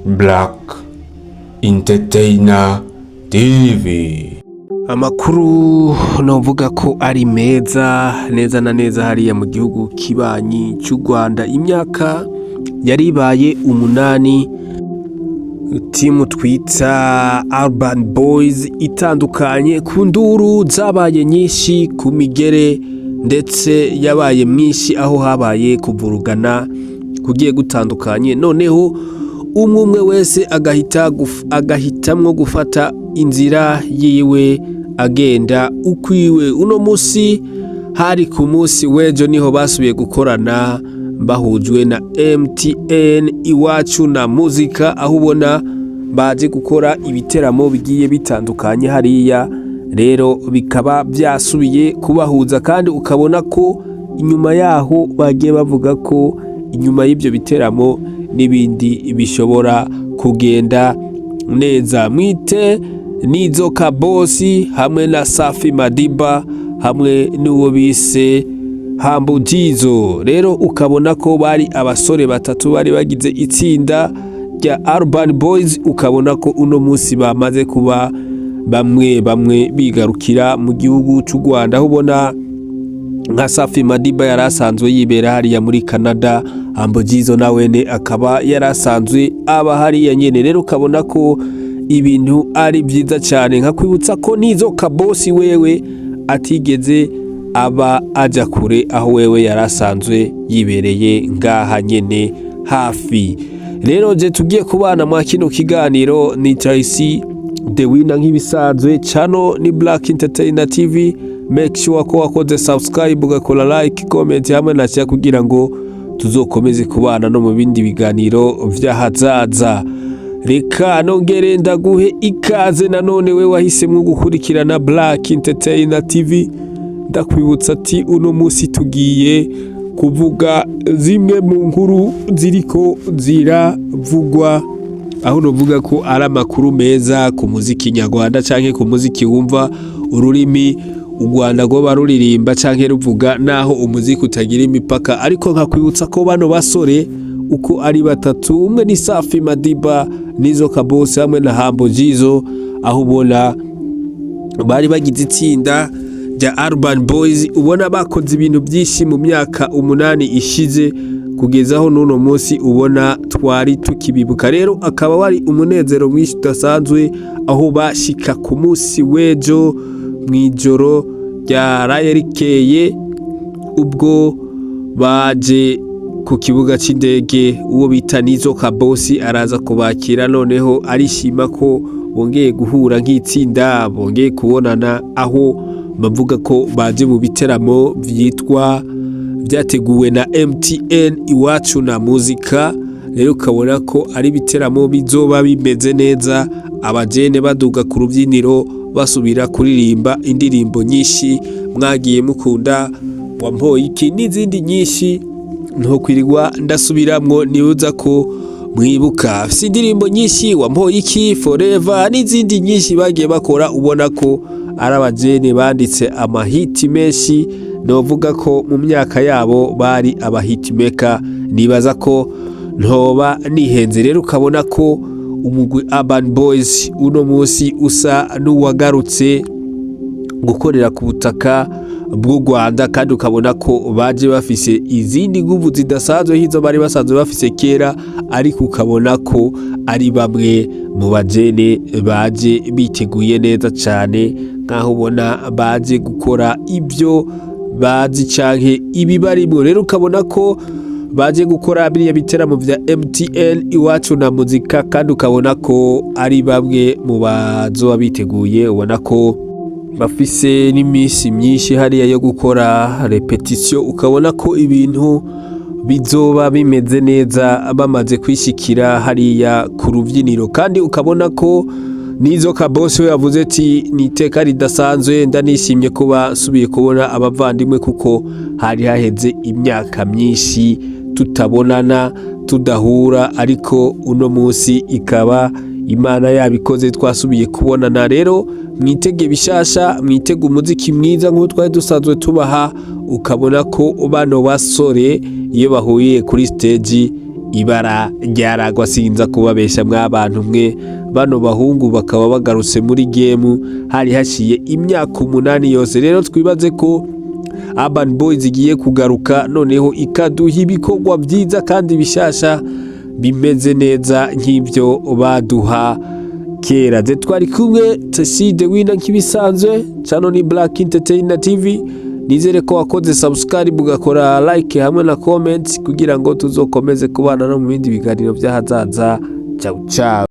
Black Entertainer TV. Amakuru novuga ko ari meza neza na neza hariya mu gihugu kibanyi cy'u Rwanda. Imyaka yaribaye 8 timu twita Urban Boyz itandukanye ku nduru zabaye nyinshi, ku migere ndetse yabaye mwinshi, aho habaye kuvurugana kugiye gutandukanye. Noneho umwe wese agahitamwo gufata inzira yiwe agenda ukwiwe. Uno musi hari ku musi wejo niho basubiye gukorana bahujwe na MTN iwacu na muzika, aho ubona baje gukora ibiteramo bigiye bitandukanye hariya. Rero bikaba byasubiye kubahuza, kandi ukabona ko inyuma yaho bagiye bavuga ko inyuma y'ibyo biteramo n'ibindi bishobora kugenda neza. Mwite Nizoka Bosi hamwe na Safi Madiba hamwe n'uwo bise Hambujizo. Rero ukabona ko bari abasore batatu bari bagize itsinda rya Urban Boyz. Ukabona ko uno musi bamaze kuba bamwe bigarukira mu gihugu cy'u Rwanda, aho ubona nka Safi Madiba yarasanzwe yibera hariya muri Canada, Hambujizo nawene akaba yarasanzwe aba hariya nyene. Rero ukabona ko ibintu ari byiza cyane, nka kwibutsa ko Nizoka Bosi wewe atigeze aba aja kure, aho wewe yarasanzwe yibereye ngaha nyene hafi. Rero je tugiye kubana mwa kino kiganiro ni Tracy the winner nk'ibisanzwe. Channel ni Black Entertainer TV. Make sure ko wakoze subscribe, ugakora like, comment hamwe na share kugira ngo tuzokomeze kubana no mu bindi biganiro vy'ahazaza. Reka nongere ndaguhe ikaze nanone we wahisemo gukurikirana Black Entertainer TV. Ndakwibutsa ati uno musi tugiye kuvuga zimwe mu nkuru ziriko ziravugwa, aho novuga ko ari amakuru meza ku muziki nyarwanda canke ku muziki wumva ururimi u Rwanda go baruririmba canke ruvuga, naho umuziki utagira imipaka. Ariko nkakwibutsa ko bano basore uko ari batatu, umwe ni Safi Madiba, Nizoka Bosi hamwe na Hambujizo, aho ubona bari bagize itsinda rya Urban Boyz. Ubona bakoze ibintu byinshi mu myaka 8 ishize kugezaho n'uno munsi ubona twari tukibibuka. Rero akaba wari umunezero mwinshi udasanzwe, aho bashika ku musi wejo mwijoro ryarayerikeye, ubwo baje ku kibuga c'indege. Uwo bita Nizoka Bosi araza kubakira, noneho arishima ko bongeye guhura nk'itsinda, bongeye kubonana, aho bavuga ko baje mu biteramo byateguwe na MTN iwacu na muzika. Rero ukabona ko ari biteramo bizoba bimeze neza, abajene baduga ku rubyiniro basubira kuririmba indirimbo nyinshi mwagiye mukunda, wampoye iki n'izindi nyinshi nto kwirirwa ndasubiramwo. nibuza ko mwibuka indirimbo nyinshi, wampoye iki, forever n'izindi nyinshi bagiye bakora. Ubona ko ari abajene banditse amahiti menshi, novuga ko mu myaka yabo bari abahitmaker. Nibaza ko ntoba nihenze. Rero ukabona ko umugwi Urban Boyz uno musi usa n'uwagarutse gukorera ku butaka bw'u Rwanda, kandi ukabona ko baje bafise izindi nguvu zidasanzwe hizo bari basanzwe bafise kera. Ariko ukabona ko ari bamwe mu bajene baje biteguye neza cyane, nkaho ubona baje gukora ibyo bazi canke ibibarimo. Rero ukabona ko baje gukora biriya biteramo vya MTN iwacu na muzika, kandi ukabona ko ari bamwe mu bazoba biteguye. Ubona ko bafise n'imisi myinshi hariya yo gukora repetition. Ukabona ko ibintu bizoba bimeze neza bamaze kwishikira hariya ku rubyiniro, kandi ukabona ko Nizoka Bosi we yavuze ati niteka ridasanzwe, ndanishimye kuba subiye kubona abavandimwe, kuko hari haheze imyaka myinshi tutabonana tudahura, ariko uno musi ikaba Imana yabikoze twasubiye kubonana. Rero mwitege bishasha, mwitege umuziki mwiza nk'uko twari dusanzwe tubaha. Ukabona ko bano basore iyo bahuye kuri stage ibara ryaragwa sinza kubabesha mw'abantu mwe, bano bahungu bakaba bagarutse muri game hari hashiye imyaka 8 yose. Rero twibaze ko Urban Boyz igiye kugaruka noneho ikaduha ibikorwa byiza kandi bishasha bimeze neza nk'ibyo baduha kera. Twari kumwe Tesside wina nk'ibisanzwe, channel ni Black Entertainer TV. Nizere ko wakoze subscribe ugakora like hamwe na comment kugira ngo tuzokomeze kubana no mu bindi biganiro by'ahazaza. Ciao ciao.